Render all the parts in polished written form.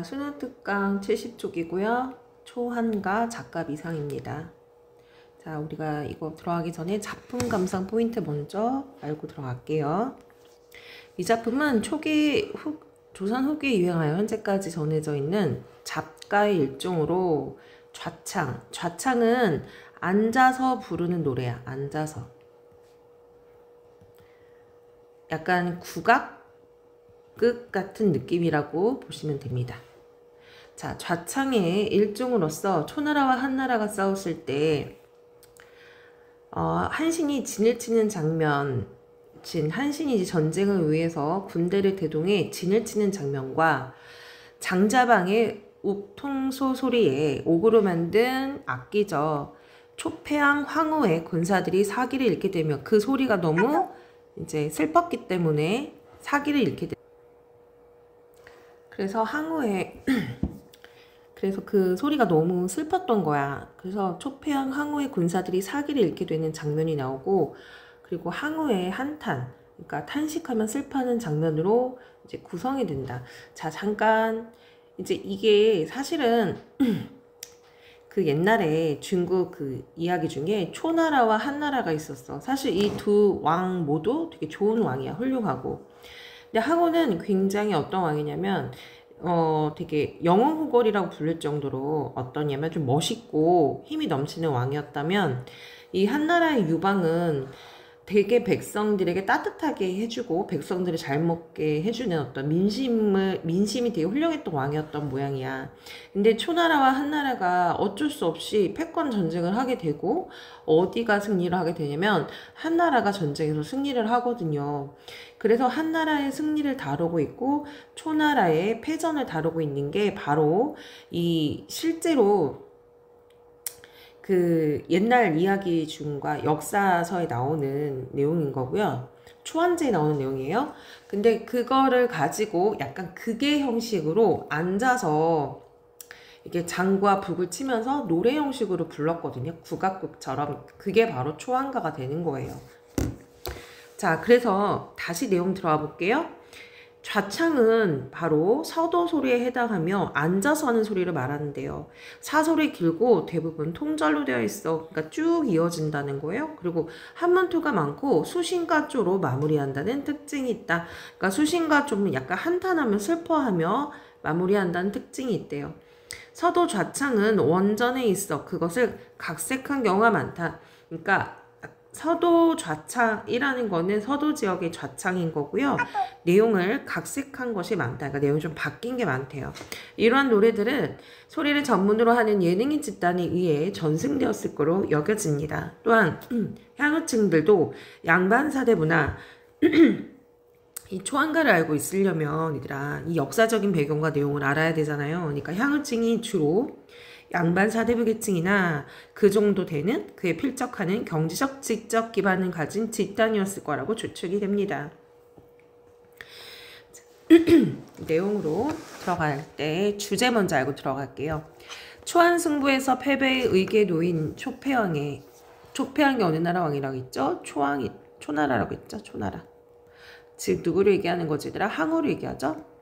수능 특강 70쪽이고요. 초한가 작가 이상입니다. 자, 우리가 이거 들어가기 전에 작품 감상 포인트 먼저 알고 들어갈게요. 이 작품은 조선 후기에 유행하여 현재까지 전해져 있는 잡가의 일종으로 좌창은 앉아서 부르는 노래야. 앉아서. 약간 국악극 같은 느낌이라고 보시면 됩니다. 자, 좌창의 일종으로서 초나라와 한나라가 싸웠을 때 한신이 진을 치는 장면, 한신이 전쟁을 위해서 군대를 대동해 진을 치는 장면과 장자방의 옥통소 소리에 옥으로 만든 악기죠. 초패왕 황후의 군사들이 사기를 잃게 되면 그 소리가 너무 이제 슬펐기 때문에 사기를 잃게 돼. 그래서 그래서 그 소리가 너무 슬펐던 거야. 그래서 초패왕 황후의 군사들이 사기를 잃게 되는 장면이 나오고, 그리고 황후의 한탄, 그러니까 탄식하면 슬퍼하는 장면으로 이제 구성이 된다. 자, 잠깐 이제 이게 사실은 그 옛날에 중국 그 이야기 중에 초나라와 한나라가 있었어. 사실 이 두 왕 모두 되게 좋은 왕이야. 훌륭하고. 근데 항우는 굉장히 어떤 왕이냐면 되게 영웅호걸이라고 부를 정도로 어떠냐면 좀 멋있고 힘이 넘치는 왕이었다면, 이 한나라의 유방은 되게 백성들에게 따뜻하게 해주고 백성들을 잘 먹게 해주는 어떤 민심이 되게 훌륭했던 왕이었던 모양이야. 근데 초나라와 한나라가 어쩔 수 없이 패권 전쟁을 하게 되고, 어디가 승리를 하게 되냐면 한나라가 전쟁에서 승리를 하거든요. 그래서 한나라의 승리를 다루고 있고 초나라의 패전을 다루고 있는 게 바로 이 실제로 그 옛날 이야기 중과 역사서에 나오는 내용인 거고요. 초한제에 나오는 내용이에요. 근데 그거를 가지고 약간 극의 형식으로 앉아서 이게 장과 북을 치면서 노래 형식으로 불렀거든요. 국악극처럼. 그게 바로 초한가가 되는 거예요. 자, 그래서 다시 내용 들어가 볼게요. 좌창은 바로 서도 소리에 해당하며 앉아서 하는 소리를 말하는데요. 사솔이 길고 대부분 통절로 되어 있어. 그러니까 쭉 이어진다는 거예요. 그리고 한문토가 많고 수신가조로 마무리한다는 특징이 있다. 그러니까 수신가조는 약간 한탄하며 슬퍼하며 마무리한다는 특징이 있대요. 서도 좌창은 원전에 있어. 그것을 각색한 경우가 많다. 그러니까 서도 좌창이라는 거는 서도 지역의 좌창인 거고요. 내용을 각색한 것이 많다. 그러니까 내용이 좀 바뀐 게 많대요. 이러한 노래들은 소리를 전문으로 하는 예능인 집단에 의해 전승되었을 거로 여겨집니다. 또한 향후층들도 양반사대 문화 이 초한가를 알고 있으려면 얘들아 이 역사적인 배경과 내용을 알아야 되잖아요. 그러니까 향후층이 주로 양반 사대부 계층이나 그 정도 되는 그에 필적하는 경제적 지적 기반을 가진 집단이었을 거라고 추측이 됩니다. 내용으로 들어갈 때 주제 먼저 알고 들어갈게요. 초한승부에서 패배의 의기에 놓인 초패왕이 어느 나라 왕이라고 했죠? 초나라라고 했죠? 초나라. 즉 누구를 얘기하는 거지 얘들아? 항우를 얘기하죠?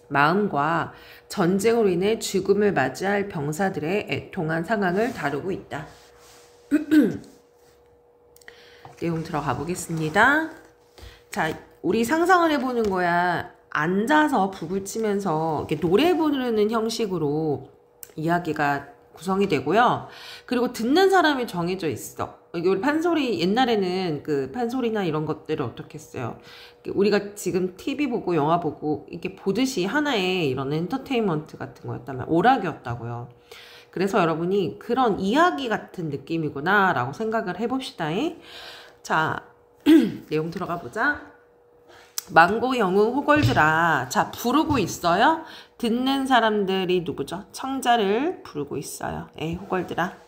마음과 전쟁으로 인해 죽음을 맞이할 병사들의 애통한 상황을 다루고 있다. 내용 들어가 보겠습니다. 자, 우리 상상을 해보는 거야. 앉아서 북을 치면서 이렇게 노래 부르는 형식으로 이야기가 구성이 되고요. 그리고 듣는 사람이 정해져 있어. 우리 판소리, 옛날에는 그 판소리나 이런 것들을 어떻게 했어요? 우리가 지금 TV 보고 영화 보고 이렇게 보듯이 하나의 이런 엔터테인먼트 같은 거였다면 오락이었다고요. 그래서 여러분이 그런 이야기 같은 느낌이구나 라고 생각을 해봅시다. 자, 내용 들어가 보자. 망고 영웅 호걸들아. 자, 부르고 있어요. 듣는 사람들이 누구죠? 청자를 부르고 있어요. 호걸들아.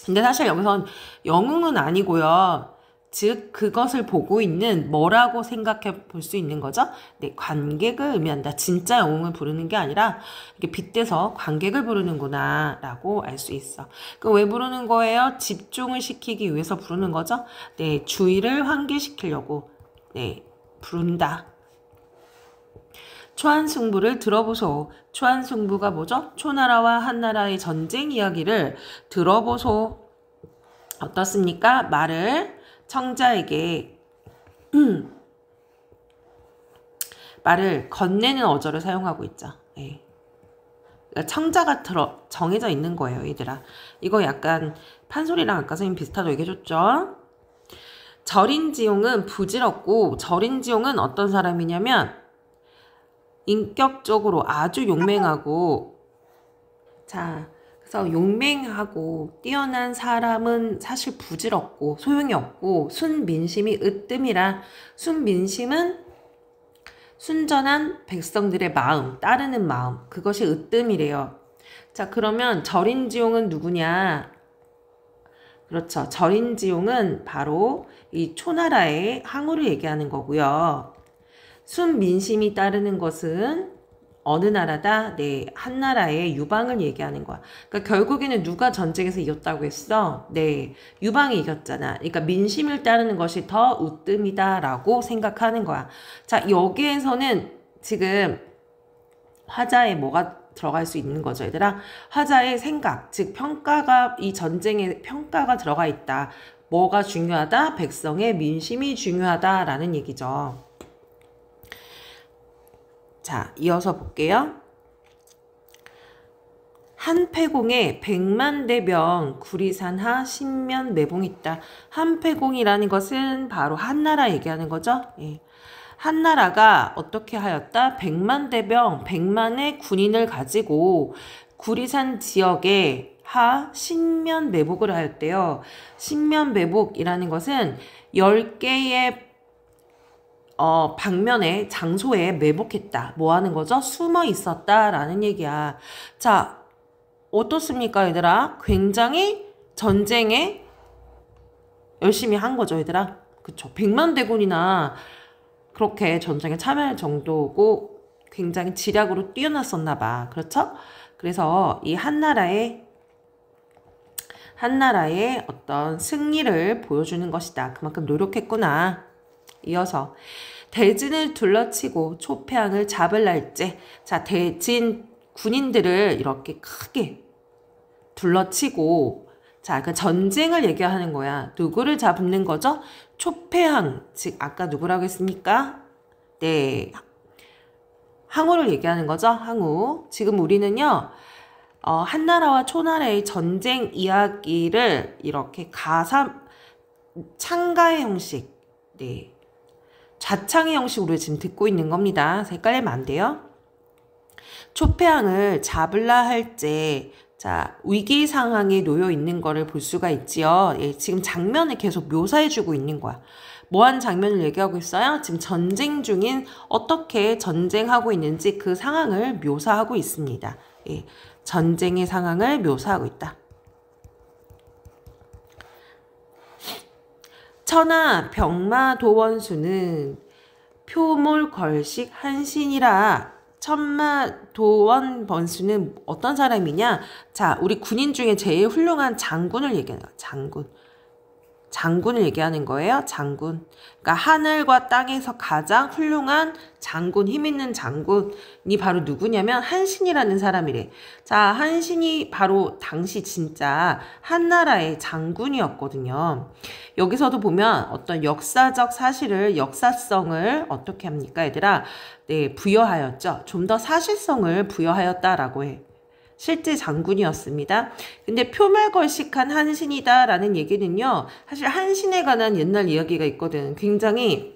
근데 사실 여기선 영웅은 아니고요. 즉 그것을 보고 있는 뭐라고 생각해 볼 수 있는 거죠? 네, 관객을 의미한다. 진짜 영웅을 부르는 게 아니라 이렇게 빗대서 관객을 부르는구나 라고 알 수 있어. 그럼 왜 부르는 거예요? 집중을 시키기 위해서 부르는 거죠? 네, 주의를 환기시키려고 네, 부른다. 초안승부를 들어보소. 초안승부가 뭐죠? 초나라와 한나라의 전쟁 이야기를 들어보소. 어떻습니까? 말을 청자에게 말을 건네는 어조를 사용하고 있죠. 예. 그러니까 청자가 정해져 있는 거예요, 얘들아. 이거 약간 판소리랑 아까 선생님 비슷하다고 얘기해줬죠? 절인지용은 부질없고, 절인지용은 어떤 사람이냐면 인격적으로 아주 용맹하고, 자, 그래서 용맹하고 뛰어난 사람은 사실 부질없고 소용이 없고, 순민심이 으뜸이라. 순민심은 순전한 백성들의 마음, 따르는 마음, 그것이 으뜸이래요. 자, 그러면 절인지용은 누구냐? 그렇죠. 절인지용은 바로 이 초나라의 항우를 얘기하는 거고요. 순민심이 따르는 것은 어느 나라다? 네, 한나라의 유방을 얘기하는 거야. 그러니까 결국에는 누가 전쟁에서 이겼다고 했어? 네, 유방이 이겼잖아. 그러니까 민심을 따르는 것이 더 으뜸이다라고 생각하는 거야. 자, 여기에서는 지금 화자에 뭐가 들어갈 수 있는 거죠, 얘들아? 화자의 생각, 즉 평가가, 이 전쟁에 평가가 들어가 있다. 뭐가 중요하다? 백성의 민심이 중요하다라는 얘기죠. 자, 이어서 볼게요. 한패공에 100만대병 구리산하 신면매봉 있다. 한패공이라는 것은 바로 한나라 얘기하는 거죠. 예. 한나라가 어떻게 하였다? 100만대병, 100만의 군인을 가지고 구리산 지역에 신면매복을 하였대요. 신면매복이라는 것은 10개의 방면에, 장소에 매복했다. 뭐 하는 거죠? 숨어 있었다라는 얘기야. 자, 어떻습니까, 얘들아? 굉장히 전쟁에 열심히 한 거죠, 얘들아. 그쵸? 100만 대군이나 그렇게 전쟁에 참여할 정도고 굉장히 지략으로 뛰어났었나 봐. 그렇죠? 그래서 이 한나라의 어떤 승리를 보여주는 것이다. 그만큼 노력했구나. 이어서 대진을 둘러치고 초패항을 잡을 날째. 자, 대진 군인들을 이렇게 크게 둘러치고, 자, 그 전쟁을 얘기하는 거야. 누구를 잡는 거죠? 초패항, 즉 아까 누구라고 했습니까? 네, 항우를 얘기하는 거죠. 항우. 지금 우리는요, 한나라와 초나라의 전쟁 이야기를 이렇게 창가의 형식, 네, 좌창의 형식으로 지금 듣고 있는 겁니다. 헷갈리면 안 돼요. 초패항을 잡으려 할지, 자, 위기 상황에 놓여 있는 거를 볼 수가 있지요. 예, 지금 장면을 계속 묘사해주고 있는 거야. 뭐한 장면을 얘기하고 있어요? 지금 전쟁 중인, 어떻게 전쟁하고 있는지 그 상황을 묘사하고 있습니다. 예, 전쟁의 상황을 묘사하고 있다. 천하 병마도원수는 표몰걸식 한신이라. 천마도원 번수는 어떤 사람이냐? 자, 우리 군인 중에 제일 훌륭한 장군을 얘기하는 거야. 장군을 얘기하는 거예요. 장군. 그러니까 하늘과 땅에서 가장 훌륭한 장군, 힘 있는 장군이 바로 누구냐면 한신이라는 사람이래. 자, 한신이 바로 당시 진짜 한나라의 장군이었거든요. 여기서도 보면 어떤 역사적 사실을, 역사성을 어떻게 합니까, 얘들아? 네, 부여하였죠. 좀 더 사실성을 부여하였다라고 해. 실제 장군이었습니다. 근데 표말걸식한 한신이다라는 얘기는요, 사실 한신에 관한 옛날 이야기가 있거든. 굉장히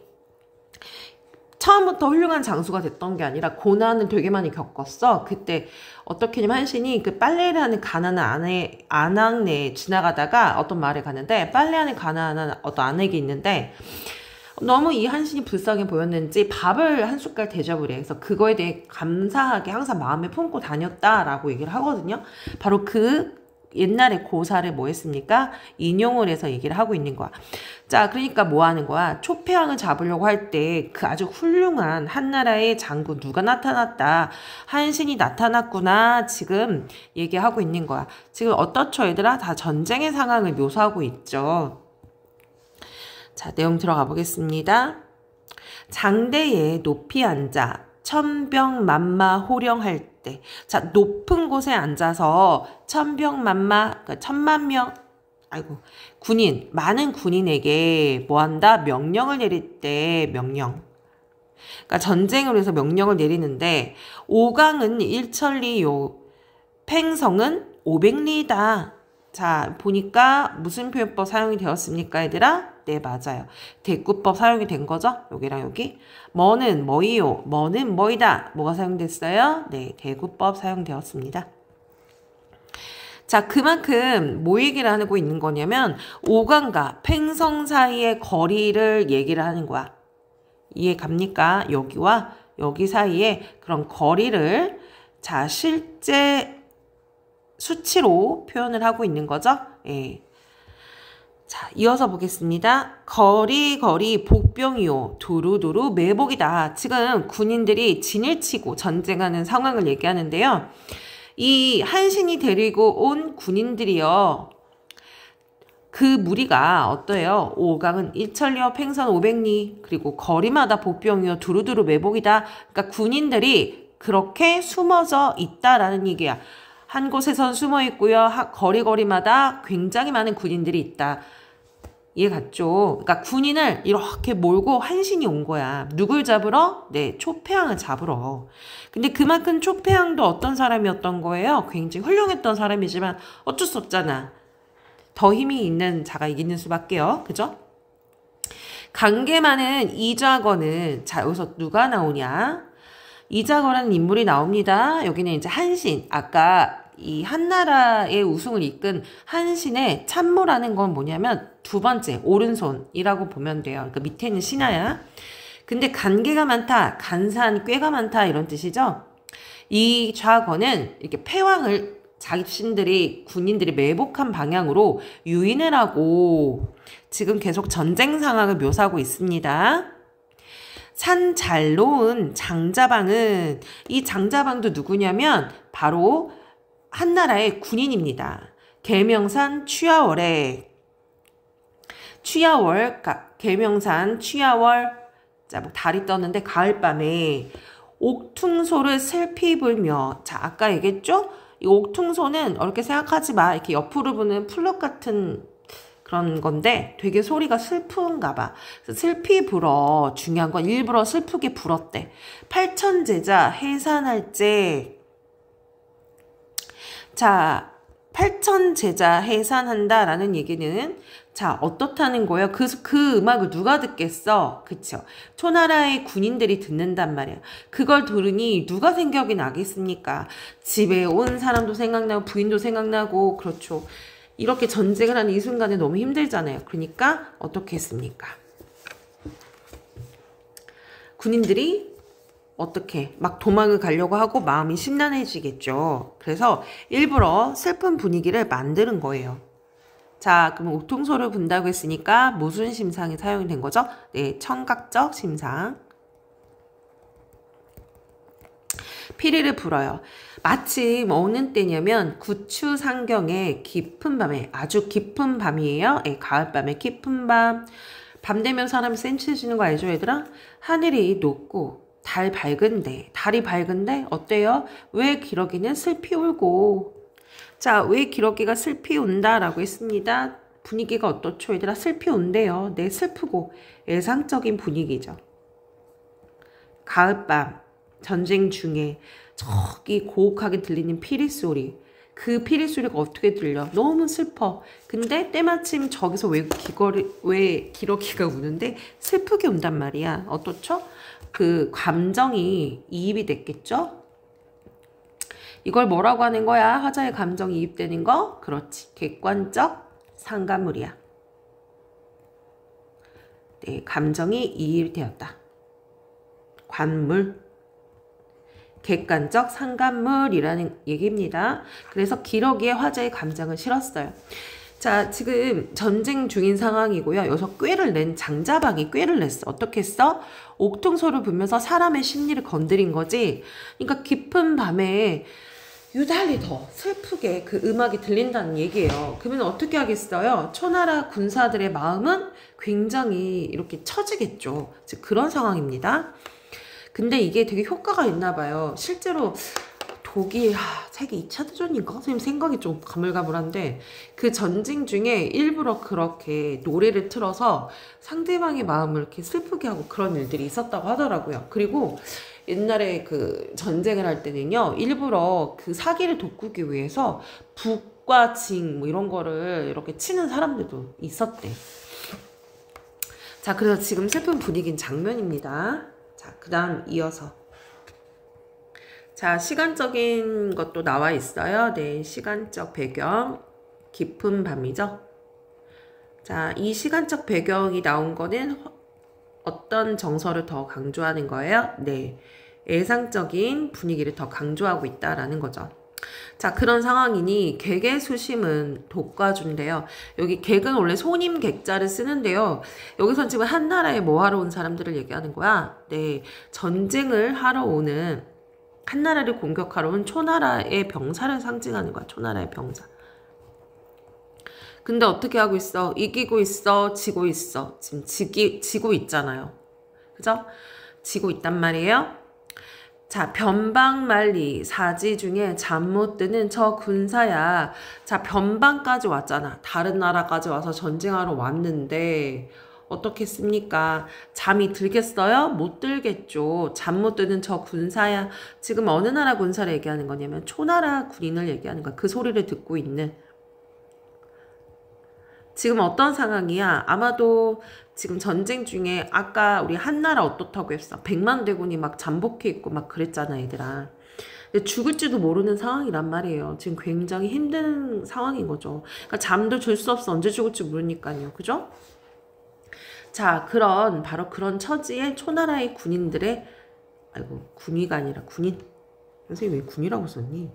처음부터 훌륭한 장수가 됐던 게 아니라 고난을 되게 많이 겪었어. 그때 어떻게 하냐면 한신이 그 빨래를 하는 가난한 아낙네에 지나가다가 어떤 마을에 갔는데, 빨래하는 가난한 어떤 아내가 있는데 너무 이 한신이 불쌍해 보였는지 밥을 한 숟갈 대접을 해. 그래서 그거에 대해 감사하게 항상 마음에 품고 다녔다라고 얘기를 하거든요. 바로 그 옛날에 고사를 뭐 했습니까? 인용을 해서 얘기를 하고 있는 거야. 자, 그러니까 뭐 하는 거야? 초패왕을 잡으려고 할 때 그 아주 훌륭한 한나라의 장군 누가 나타났다. 한신이 나타났구나. 지금 얘기하고 있는 거야. 지금 어떻죠, 얘들아? 다 전쟁의 상황을 묘사하고 있죠. 자, 내용 들어가 보겠습니다. 장대에 높이 앉아 천병만마호령할 때. 자, 높은 곳에 앉아서 천병만마, 그러니까 천만 명, 아이고, 많은 군인에게 뭐 한다? 명령을 내릴 때 명령. 그러니까 전쟁을 해서 명령을 내리는데, 오강은 일천리요, 팽성은 500리다. 자, 보니까 무슨 표현법 사용이 되었습니까, 얘들아? 네, 맞아요. 대꾸법 사용이 된 거죠? 여기랑 여기. 뭐는 뭐이요? 뭐는 뭐이다. 뭐가 사용됐어요? 네, 대꾸법 사용되었습니다. 자, 그만큼 뭐 얘기를 하고 있는 거냐면 오강과 팽성 사이의 거리를 얘기를 하는 거야. 이해 갑니까? 여기와 여기 사이에 그런 거리를 자, 실제 수치로 표현을 하고 있는 거죠. 예. 자, 이어서 보겠습니다. 거리 복병이요. 두루두루 매복이다. 지금 군인들이 진을 치고 전쟁하는 상황을 얘기하는데요. 이 한신이 데리고 온 군인들이요. 그 무리가 어때요? 오강은 일천리와 팽선 500리, 그리고 거리마다 복병이요. 두루두루 매복이다. 그러니까 군인들이 그렇게 숨어져 있다라는 얘기야. 한 곳에선 숨어 있고요. 거리마다 굉장히 많은 군인들이 있다. 이해 갔죠? 그러니까 군인을 이렇게 몰고 한신이 온 거야. 누굴 잡으러? 네, 초패왕을 잡으러. 근데 그만큼 초패왕도 어떤 사람이었던 거예요? 굉장히 훌륭했던 사람이지만 어쩔 수 없잖아. 더 힘이 있는 자가 이기는 수밖에요. 그죠? 관계 많은 이좌거는, 자, 여기서 누가 나오냐? 이좌거라는 인물이 나옵니다. 여기는 이제 한신, 아까 이 한나라의 우승을 이끈 한신의 참모라는 건 뭐냐면 두 번째 오른손이라고 보면 돼요. 그러니까 밑에 있는 신하야. 근데 간계가 많다, 간사한 꾀가 많다 이런 뜻이죠. 이 좌거는 이렇게 패왕을 자신들이 군인들이 매복한 방향으로 유인을 하고 지금 계속 전쟁 상황을 묘사하고 있습니다. 산 잘 놓은 장자방은, 이 장자방도 누구냐면 바로 한나라의 군인입니다. 계명산 취하월에, 계명산 취하월, 자, 뭐 달이 떴는데 가을밤에 옥퉁소를 슬피 불며, 자, 아까 얘기했죠? 이 옥퉁소는 이렇게 생각하지 마. 이렇게 옆으로 부는 플룻 같은 그런 건데 되게 소리가 슬픈가 봐. 슬피 불어. 중요한 건 일부러 슬프게 불었대. 팔천제자 해산할 때, 자, 팔천제자 해산한다라는 얘기는 자, 어떻다는 거예요? 그 음악을 누가 듣겠어? 그쵸? 초나라의 군인들이 듣는단 말이야. 그걸 들으니 누가 생각이 나겠습니까? 집에 온 사람도 생각나고 부인도 생각나고, 그렇죠. 이렇게 전쟁을 하는 이 순간에 너무 힘들잖아요. 그러니까 어떻게 했습니까? 군인들이 어떻게 막 도망을 가려고 하고 마음이 심란해지겠죠. 그래서 일부러 슬픈 분위기를 만드는 거예요. 자, 그럼 옥퉁소를 분다고 했으니까 무슨 심상이 사용이 된 거죠? 네, 청각적 심상. 피리를 불어요. 마침 어느 때냐면 구추상경의 깊은 밤에, 아주 깊은 밤이에요. 네, 가을밤에 깊은 밤. 밤 되면 사람이 센치해지는 거 알죠, 얘들아? 하늘이 높고 달이 밝은데 어때요? 왜 기러기는 슬피 울고. 자, 왜 기러기가 슬피 운다라고 했습니다. 분위기가 어떻죠, 얘들아? 슬피 운대요. 네, 슬프고 애상적인 분위기죠. 가을밤 전쟁 중에 저기 고혹하게 들리는 피리소리, 그 피리소리가 어떻게 들려? 너무 슬퍼. 근데 때마침 저기서 왜 기러기가 우는데 슬프게 운단 말이야. 어떻죠? 그 감정이 이입이 됐겠죠? 이걸 뭐라고 하는 거야? 화자의 감정이 이입되는 거? 그렇지. 객관적 상관물이야. 네, 감정이 이입되었다. 관물. 객관적 상관물이라는 얘기입니다. 그래서 기러기의 화자의 감정을 실었어요. 자, 지금 전쟁 중인 상황이고요. 여기서 장자방이 꾀를 냈어. 어떻게 했어? 옥퉁소를 불면서 사람의 심리를 건드린 거지. 그러니까 깊은 밤에 유달리 더 슬프게 그 음악이 들린다는 얘기예요. 그러면 어떻게 하겠어요? 초나라 군사들의 마음은 굉장히 이렇게 처지겠죠. 즉 그런 상황입니다. 근데 이게 되게 효과가 있나 봐요. 실제로 독일 세계 2차 대전인가? 선생님 생각이 좀 가물가물한데 그 전쟁 중에 일부러 그렇게 노래를 틀어서 상대방의 마음을 이렇게 슬프게 하고 그런 일들이 있었다고 하더라고요. 그리고 옛날에 그 전쟁을 할 때는요, 일부러 그 사기를 돋구기 위해서 북과 징 뭐 이런 거를 이렇게 치는 사람들도 있었대. 자, 그래서 지금 슬픈 분위기인 장면입니다. 자, 그 다음 이어서. 자, 시간적인 것도 나와 있어요. 네, 시간적 배경. 깊은 밤이죠. 자, 이 시간적 배경이 나온 거는 어떤 정서를 더 강조하는 거예요? 네, 예상적인 분위기를 더 강조하고 있다라는 거죠. 자, 그런 상황이니 객의 수심은 독과주인데요. 여기 객은 원래 손임 객자를 쓰는데요. 여기선 지금 한나라에 뭐 하러 온 사람들을 얘기하는 거야? 네, 전쟁을 하러 오는, 한나라를 공격하러 온 초나라의 병사를 상징하는 거야. 초나라의 병사. 근데 어떻게 하고 있어? 이기고 있어? 지고 있어? 지금 지고 있잖아요. 그죠? 지고 있단 말이에요. 자, 변방만리 사지 중에 잠 못 드는 저 군사야. 자, 변방까지 왔잖아. 다른 나라까지 와서 전쟁하러 왔는데 어떻겠습니까? 잠이 들겠어요? 못 들겠죠. 잠 못 드는 저 군사야. 지금 어느 나라 군사를 얘기하는 거냐면 초나라 군인을 얘기하는 거야. 그 소리를 듣고 있는. 지금 어떤 상황이야? 아마도 지금 전쟁 중에 아까 우리 한나라 어떻다고 했어? 100만 대군이 막 잠복해 있고 막 그랬잖아, 얘들아. 근데 죽을지도 모르는 상황이란 말이에요. 지금 굉장히 힘든 상황인 거죠. 그러니까 잠도 줄 수 없어. 언제 죽을지 모르니까요. 그죠? 자, 바로 그런 처지에 초나라의 군인들의, 아이고, 군의가 아니라 군인. 선생님 왜 군이라고 썼니?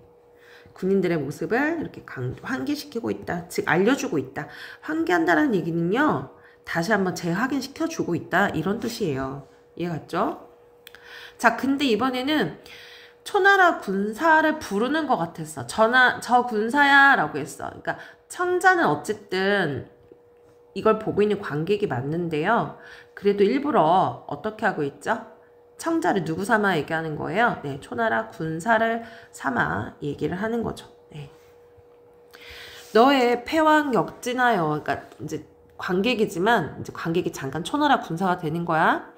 군인들의 모습을 이렇게 환기시키고 있다. 즉 알려주고 있다. 환기한다는 얘기는요. 다시 한번 재확인시켜주고 있다. 이런 뜻이에요. 이해갔죠? 자, 근데 이번에는 초나라 군사를 부르는 것 같았어. 저 군사야 라고 했어. 그러니까 청자는 어쨌든 이걸 보고 있는 관객이 맞는데요. 그래도 일부러 어떻게 하고 있죠? 청자를 누구 삼아 얘기하는 거예요? 네, 초나라 군사를 삼아 얘기를 하는 거죠. 네. 너의 패왕 역진하여, 그러니까 이제 관객이지만 이제 관객이 잠깐 초나라 군사가 되는 거야.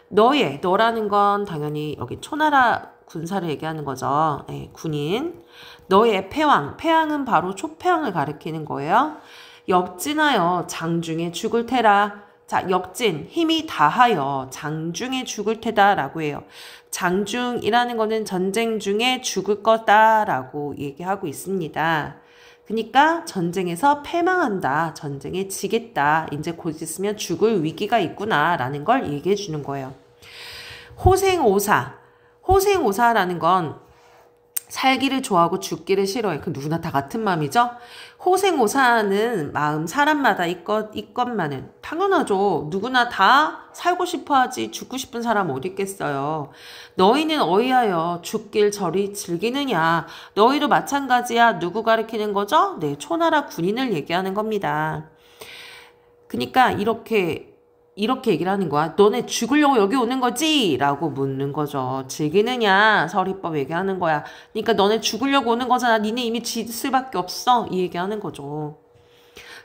너라는 건 당연히 여기 초나라 군사를 얘기하는 거죠. 네, 군인. 너의 패왕은 바로 초패왕을 가리키는 거예요. 역진하여 장중에 죽을 테라. 자, 역진, 힘이 다하여 장중에 죽을 테다 라고 해요. 장중이라는 거는 전쟁 중에 죽을 거다라고 얘기하고 있습니다. 그러니까 전쟁에서 패망한다, 전쟁에 지겠다, 이제 곧 있으면 죽을 위기가 있구나 라는 걸 얘기해 주는 거예요. 호생오사라는 건 살기를 좋아하고 죽기를 싫어해. 그 누구나 다 같은 마음이죠. 호생오사는 마음 사람마다 있건만은 당연하죠. 누구나 다 살고 싶어하지 죽고 싶은 사람 어디 있겠어요. 너희는 어이하여 죽길 저리 즐기느냐. 너희도 마찬가지야. 누구 가리키는 거죠? 네, 초나라 군인을 얘기하는 겁니다. 그러니까 이렇게 얘기를 하는 거야. 너네 죽으려고 여기 오는 거지? 라고 묻는 거죠. 즐기느냐? 서리법 얘기하는 거야. 그러니까 너네 죽으려고 오는 거잖아. 니네 이미 지을 수밖에 없어. 이 얘기하는 거죠.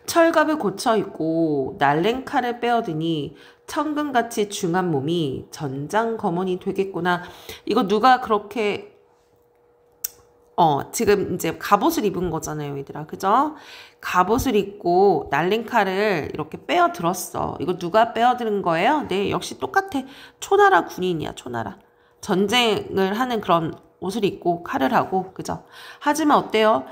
철갑을 고쳐입고 날랭칼을 빼어드니 천금같이 중한 몸이 전장거문이 되겠구나. 이거 누가 그렇게 지금 이제 갑옷을 입은 거잖아요, 얘들아. 그죠? 갑옷을 입고 날랭칼을 이렇게 빼어 들었어. 이거 누가 빼어 들은 거예요? 네, 역시 똑같아. 초나라 군인이야, 초나라. 전쟁을 하는 그런 옷을 입고 칼을 하고, 그죠? 하지만 어때요?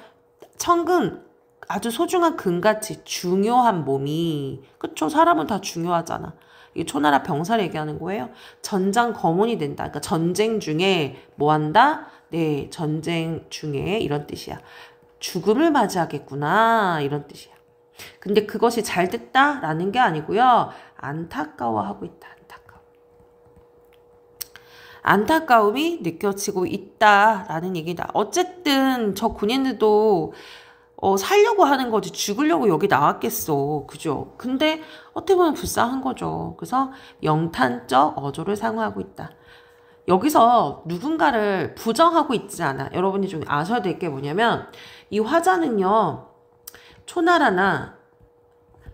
천금, 아주 소중한 금같이 중요한 몸이, 그쵸? 사람은 다 중요하잖아. 이게 초나라 병사를 얘기하는 거예요. 전장 거문이 된다. 그러니까 전쟁 중에 뭐 한다? 네, 전쟁 중에 이런 뜻이야. 죽음을 맞이하겠구나 이런 뜻이야. 근데 그것이 잘 됐다라는 게 아니고요. 안타까워하고 있다. 안타까움이 느껴지고 있다라는 얘기다. 어쨌든 저 군인들도 살려고 하는 거지 죽으려고 여기 나왔겠어. 그죠? 근데 어떻게 보면 불쌍한 거죠. 그래서 영탄적 어조를 사용하고 있다. 여기서 누군가를 부정하고 있지 않아. 여러분이 좀 아셔야 될 게 뭐냐면 이 화자는요. 초나라나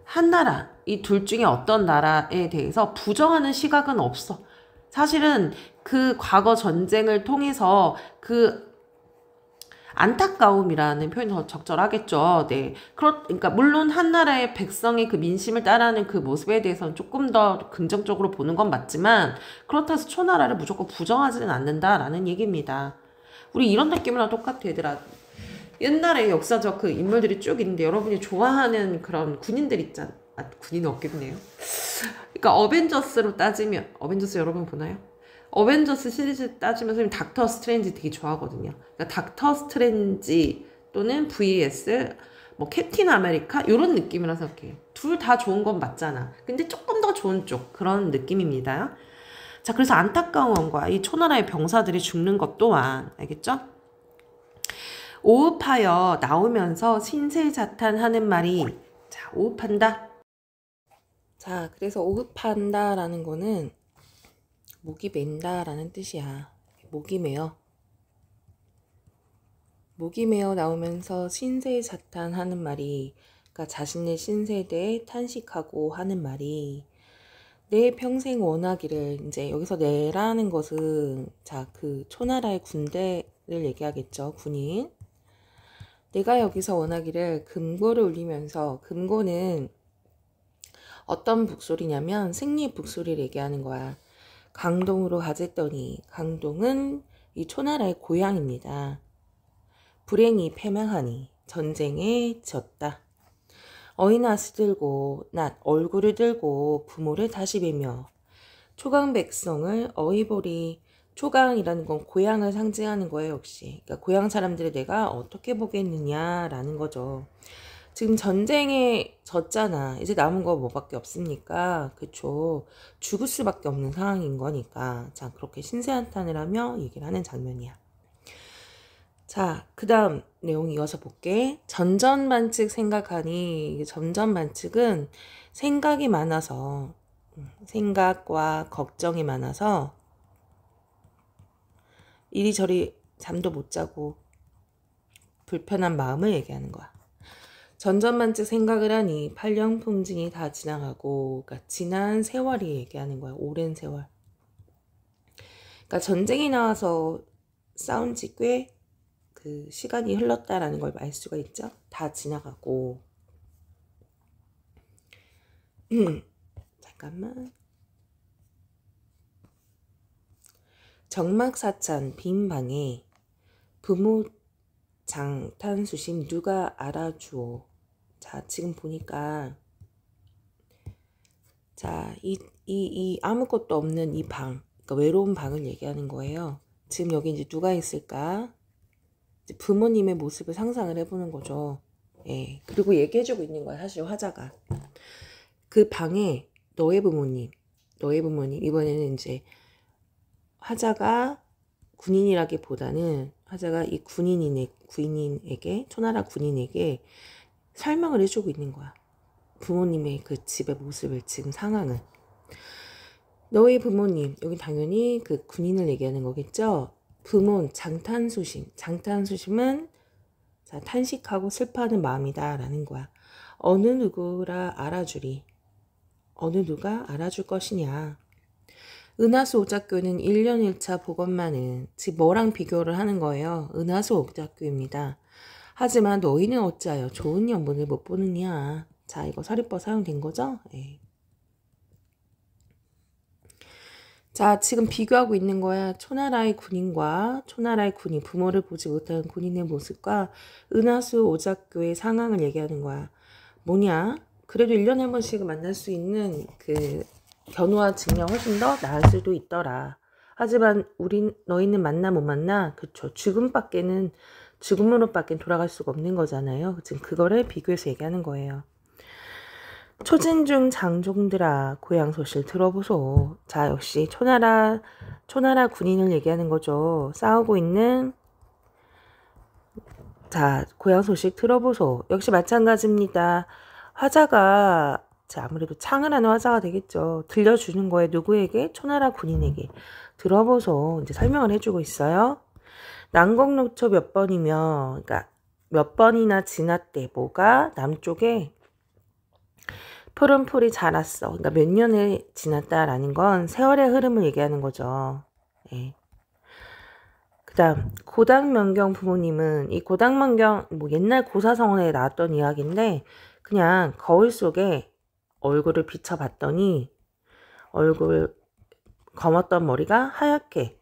한나라 이 둘 중에 어떤 나라에 대해서 부정하는 시각은 없어. 사실은 그 과거 전쟁을 통해서 그 안타까움이라는 표현이 더 적절하겠죠. 네. 그러니까 물론 한나라의 백성의 그 민심을 따르는 그 모습에 대해서는 조금 더 긍정적으로 보는 건 맞지만 그렇다고 해서 초나라를 무조건 부정하지는 않는다라는 얘기입니다. 우리 이런 느낌이랑 똑같아 얘들아. 옛날에 역사적 그 인물들이 쭉 있는데 여러분이 좋아하는 그런 군인들 있잖아. 아, 군인은 없겠네요. 그러니까 어벤져스로 따지면 어벤져스 여러분 보나요? 어벤져스 시리즈 따지면 선생님 닥터 스트레인지 되게 좋아하거든요. 그러니까 닥터 스트레인지 또는 vs 뭐 캡틴 아메리카 이런 느낌이라 생각해요. 둘 다 좋은 건 맞잖아. 근데 조금 더 좋은 쪽 그런 느낌입니다. 자, 그래서 안타까움과 이 초나라의 병사들이 죽는 것 또한 알겠죠? 오흡하여 나오면서 신세자탄하는 말이 자, 오흡한다. 자, 그래서 오흡한다라는 거는 목이 맨다 라는 뜻이야. 목이 메어. 목이 메어 나오면서 신세자탄하는 말이 그러니까 자신의 신세에 대해 탄식하고 하는 말이 내 평생 원하기를 이제 여기서 내라는 것은 자, 그 초나라의 군대를 얘기하겠죠. 군인. 내가 여기서 원하기를 금고를 울리면서 금고는 어떤 북소리냐면 승리 북소리를 얘기하는 거야. 강동으로 가졌더니 강동은 이 초나라의 고향입니다. 불행이 패망하니 전쟁에 졌다. 어이낫을 들고 낫 얼굴을 들고 부모를 다시 뵈며 초강 백성을 어이보리 초강이라는 건 고향을 상징하는 거예요. 역시 그러니까 고향 사람들을 내가 어떻게 보겠느냐라는 거죠. 지금 전쟁에 졌잖아. 이제 남은 거 뭐밖에 없습니까? 그쵸. 죽을 수밖에 없는 상황인 거니까. 자, 그렇게 신세한탄을 하며 얘기를 하는 장면이야. 자, 그 다음 내용 이어서 볼게. 전전반측 생각하니, 전전반측은 생각이 많아서, 생각과 걱정이 많아서 이리저리 잠도 못 자고 불편한 마음을 얘기하는 거야. 전전반측 생각을 하니 팔령풍진이 다 지나가고 그러니까 지난 세월이 얘기하는 거야. 오랜 세월. 그러니까 전쟁이 나와서 싸운 지 꽤 그 시간이 흘렀다라는 걸 알 수가 있죠. 다 지나가고. 잠깐만. 정막사찬 빈 방에 부모 장탄수심 누가 알아주오. 자, 지금 보니까 자, 이 아무것도 없는 이 방, 그러니까 외로운 방을 얘기하는 거예요. 지금 여기 이제 누가 있을까? 이제 부모님의 모습을 상상을 해보는 거죠. 예. 그리고 얘기해주고 있는 거야, 사실 화자가. 그 방에 너의 부모님, 이번에는 이제 화자가 군인이라기보다는 화자가 이 군인에게, 초나라 군인에게 설명을 해주고 있는 거야. 부모님의 그 집의 모습을, 지금 상황을. 너의 부모님, 여기 당연히 그 군인을 얘기하는 거겠죠. 부모, 장탄수심은 자, 탄식하고 슬퍼하는 마음이다 라는 거야. 어느 누구라 알아주리. 어느 누가 알아줄 것이냐. 은하수 오작교는 1년 1차 복원만은 즉 뭐랑 비교를 하는 거예요. 은하수 오작교입니다. 하지만 너희는 어찌하여 좋은 연분을 못 보느냐. 자, 이거 사립법 사용된 거죠? 네. 자, 지금 비교하고 있는 거야. 초나라의 군인과 초나라의 군인, 부모를 보지 못하는 군인의 모습과 은하수 오작교의 상황을 얘기하는 거야. 뭐냐? 그래도 1년에 한 번씩 만날 수 있는 그 견우와 직녀가 훨씬 더 나을 수도 있더라. 하지만 너희는 만나 못 만나? 그쵸. 죽음으로밖에 돌아갈 수가 없는 거잖아요. 지금 그거를 비교해서 얘기하는 거예요. 초진중 장종들아 고향 소식 들어보소. 자, 역시 초나라 군인을 얘기하는 거죠. 싸우고 있는 자, 고향 소식 들어보소. 역시 마찬가지입니다. 화자가 자, 아무래도 창을 하는 화자가 되겠죠. 들려주는 거예요. 누구에게? 초나라 군인에게. 들어보소. 이제 설명을 해주고 있어요. 난곡노초 몇 번이며, 그러니까 몇 번이나 지났대. 뭐가 남쪽에 푸른 풀이 자랐어. 그러니까 몇 년을 지났다라는 건 세월의 흐름을 얘기하는 거죠. 예. 그 다음 고당명경 부모님은, 이 고당명경 뭐 옛날 고사성어에 나왔던 이야기인데, 그냥 거울 속에 얼굴을 비춰봤더니 얼굴 검었던 머리가 하얗게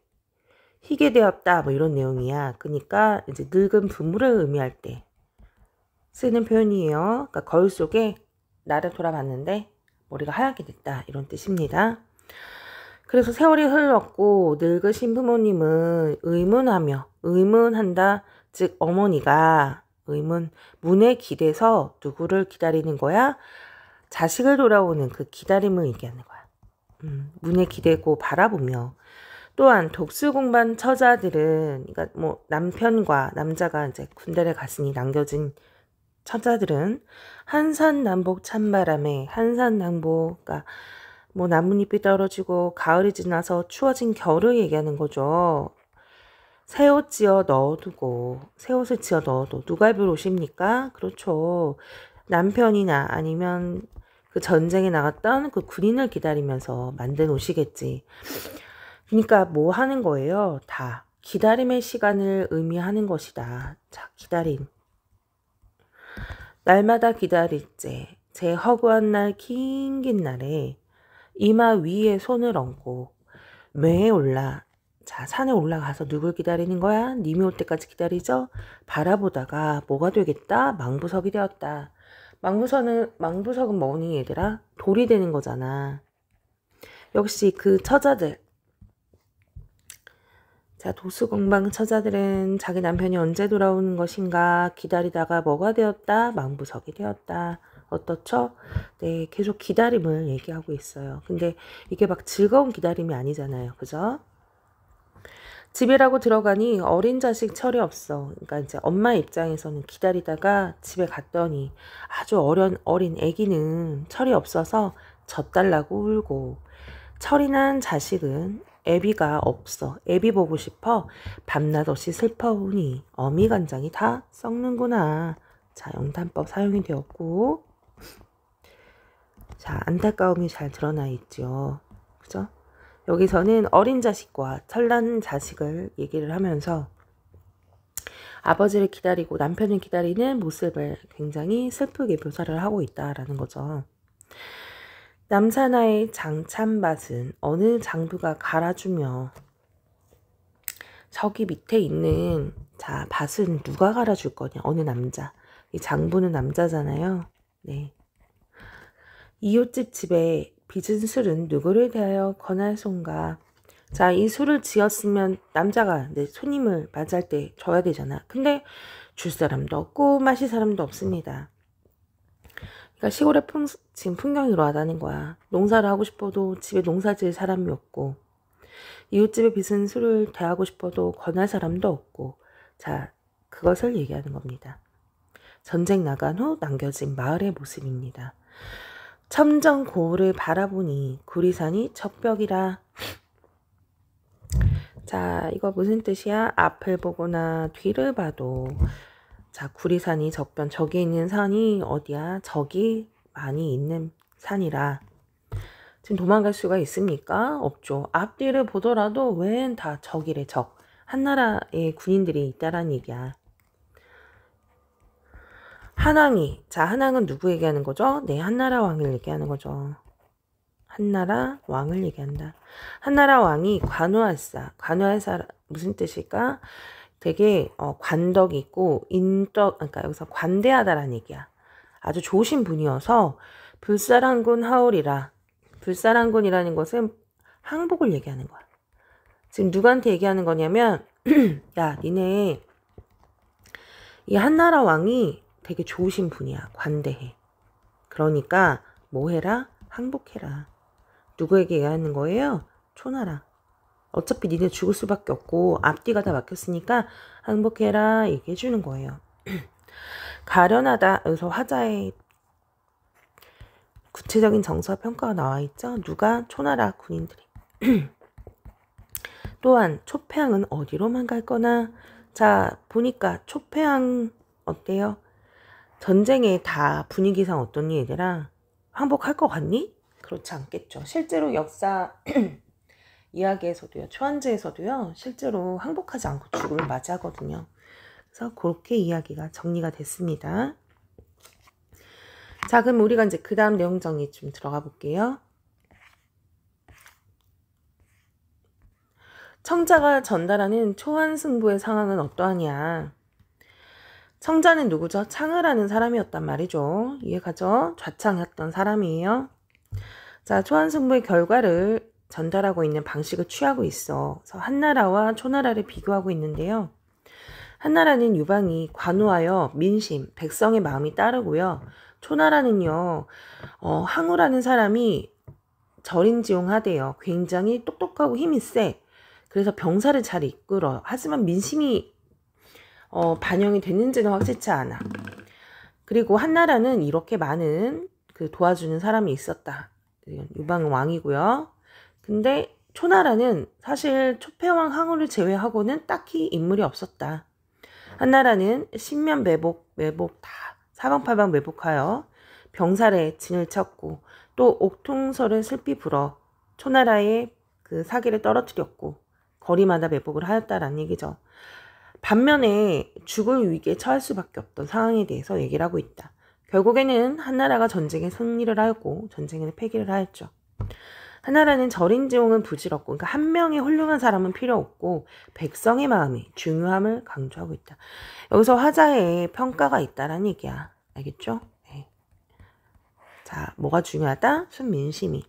희게 되었다, 뭐 이런 내용이야. 그러니까 이제 늙은 부모를 의미할 때 쓰는 표현이에요. 그러니까 거울 속에 나를 돌아봤는데 머리가 하얗게 됐다, 이런 뜻입니다. 그래서 세월이 흘렀고 늙으신 부모님은 의문한다. 즉 어머니가 문에 기대서 누구를 기다리는 거야? 자식을 돌아오는 그 기다림을 얘기하는 거야. 문에 기대고 바라보며. 또한 독수공반 처자들은, 그러니까 뭐 남편과 남자가 이제 군대를 갔으니 남겨진 처자들은 한산남복 찬바람에, 한산남복, 그러니까 뭐 나뭇잎이 떨어지고 가을이 지나서 추워진 겨울을 얘기하는 거죠. 새 옷 지어 넣어두고, 새 옷을 지어 넣어도 누가 입을 옷입니까? 그렇죠. 남편이나 아니면 그 전쟁에 나갔던 그 군인을 기다리면서 만든 옷이겠지. 그러니까 뭐 하는 거예요? 다 기다림의 시간을 의미하는 것이다. 자, 기다림. 날마다 기다릴제, 제 허구한 날 긴 날에 이마 위에 손을 얹고 매에 올라, 자, 산에 올라가서 누굴 기다리는 거야? 님이 올 때까지 기다리죠? 바라보다가 뭐가 되겠다? 망부석이 되었다. 망부석은 뭐니 얘들아? 돌이 되는 거잖아. 역시 그 처자들, 자, 도수공방 처자들은 자기 남편이 언제 돌아오는 것인가 기다리다가 뭐가 되었다? 망부석이 되었다. 어떻죠? 네, 계속 기다림을 얘기하고 있어요. 근데 이게 막 즐거운 기다림이 아니잖아요. 그죠? 집이라고 들어가니 어린 자식 철이 없어. 그러니까 이제 엄마 입장에서는 기다리다가 집에 갔더니 아주 어린 애기는 철이 없어서 젖달라고 울고, 철이 난 자식은 애비가 없어. 애비 보고 싶어. 밤낮 없이 슬퍼오니 어미간장이 다 썩는구나. 자, 영탄법 사용이 되었고, 자, 안타까움이 잘 드러나 있죠. 그죠? 여기서는 어린 자식과 철난 자식을 얘기를 하면서 아버지를 기다리고 남편을 기다리는 모습을 굉장히 슬프게 묘사를 하고 있다라는 거죠. 남사나의 장참밭은 어느 장부가 갈아주며, 저기 밑에 있는, 자, 밭은 누가 갈아줄 거냐? 어느 남자. 이 장부는 남자잖아요. 네. 이웃집 집에 빚은 술은 누구를 대하여 권할 손가. 자, 이 술을 지었으면 남자가 내 손님을 맞이할 때 줘야 되잖아. 근데 줄 사람도 없고 마실 사람도 없습니다. 그러니까 시골의 지금 풍경이 이러하다는 거야. 농사를 하고 싶어도 집에 농사 지을 사람이 없고, 이웃집에 빚은 술을 대하고 싶어도 권할 사람도 없고, 자, 그것을 얘기하는 겁니다. 전쟁 나간 후 남겨진 마을의 모습입니다. 첨정 고을을 바라보니 구리산이 척벽이라. 자, 이거 무슨 뜻이야? 앞을 보거나 뒤를 봐도, 자, 구리산이 적변, 저기 있는 산이 어디야? 적이 많이 있는 산이라. 지금 도망갈 수가 있습니까? 없죠. 앞뒤를 보더라도 웬 다 적이래, 적. 한나라의 군인들이 있다란 얘기야. 한왕이, 자, 한왕은 누구 얘기하는 거죠? 네, 한나라 왕을 얘기하는 거죠. 한나라 왕을 얘기한다. 한나라 왕이 관우할사, 무슨 뜻일까? 되게 관덕이 있고 그러니까 여기서 관대하다라는 얘기야. 아주 좋으신 분이어서 불사랑군 하울이라. 불사랑군이라는 것은 항복을 얘기하는 거야. 지금 누구한테 얘기하는 거냐면 야, 니네 이 한나라 왕이 되게 좋으신 분이야. 관대해. 그러니까 뭐 해라? 항복해라. 누구에게 얘기하는 거예요? 초나라. 어차피 니네 죽을 수밖에 없고 앞뒤가 다 막혔으니까 항복해라 얘기해 주는 거예요. 가련하다. 여기서 화자의 구체적인 정서와 평가가 나와 있죠. 누가? 초나라 군인들이. 또한 초패왕은 어디로만 갈 거나. 자, 보니까 초패왕 어때요? 전쟁에 다 분위기상 어떠니 얘들아? 항복할 것 같니? 그렇지 않겠죠. 실제로 역사 이야기에서도요, 초한제에서도요, 실제로 항복하지 않고 죽음을 맞이하거든요. 그래서 그렇게 이야기가 정리가 됐습니다. 자, 그럼 우리가 이제 그 다음 내용 정리 좀 들어가 볼게요. 청자가 전달하는 초한승부의 상황은 어떠하냐. 청자는 누구죠? 창을하는 사람이었단 말이죠. 이해가죠? 좌창했던 사람이에요. 자, 초한승부의 결과를 전달하고 있는 방식을 취하고 있어. 그래서 한나라와 초나라를 비교하고 있는데요. 한나라는 유방이 관우하여 민심, 백성의 마음이 따르고요. 초나라는요, 항우라는 사람이 절인지용하대요. 굉장히 똑똑하고 힘이 세. 그래서 병사를 잘 이끌어. 하지만 민심이 반영이 됐는지는 확실치 않아. 그리고 한나라는 이렇게 많은 그 도와주는 사람이 있었다. 유방은 왕이고요. 근데 초나라는 사실 초패왕 항우를 제외하고는 딱히 인물이 없었다. 한나라는 신면 매복 다 사방팔방 매복하여 병살에 진을 쳤고 또 옥통서를 슬피 불어 초나라의 그 사기를 떨어뜨렸고 거리마다 매복을 하였다라는 얘기죠. 반면에 죽을 위기에 처할 수밖에 없던 상황에 대해서 얘기를 하고 있다. 결국에는 한나라가 전쟁에 승리를 하였고 전쟁에는 패기를 하였죠. 한나라는 절인지용은 부질없고, 그러니까 한 명의 훌륭한 사람은 필요 없고 백성의 마음이 중요함을 강조하고 있다. 여기서 화자의 평가가 있다라는 얘기야. 알겠죠? 네. 자, 뭐가 중요하다? 순민심이.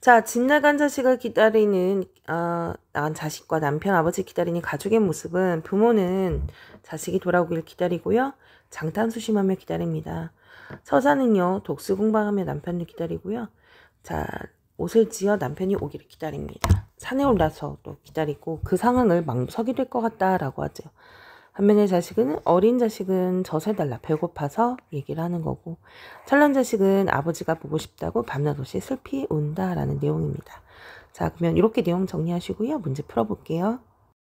자, 집 나간 자식을 기다리는 나간 자식과 남편, 아버지 기다리는 가족의 모습은 부모는 자식이 돌아오길 기다리고요. 장탄수심하며 기다립니다. 서사는요, 독수공방하며 남편을 기다리고요. 자, 옷을 지어 남편이 오기를 기다립니다. 산에 올라서도 기다리고 그 상황을 망석이 될 것 같다라고 하죠. 반면에 어린 자식은 젖을 달라 배고파서 얘기를 하는 거고, 철난 자식은 아버지가 보고 싶다고 밤낮 없이 슬피 운다라는 내용입니다. 자, 그러면 이렇게 내용 정리하시고요. 문제 풀어볼게요.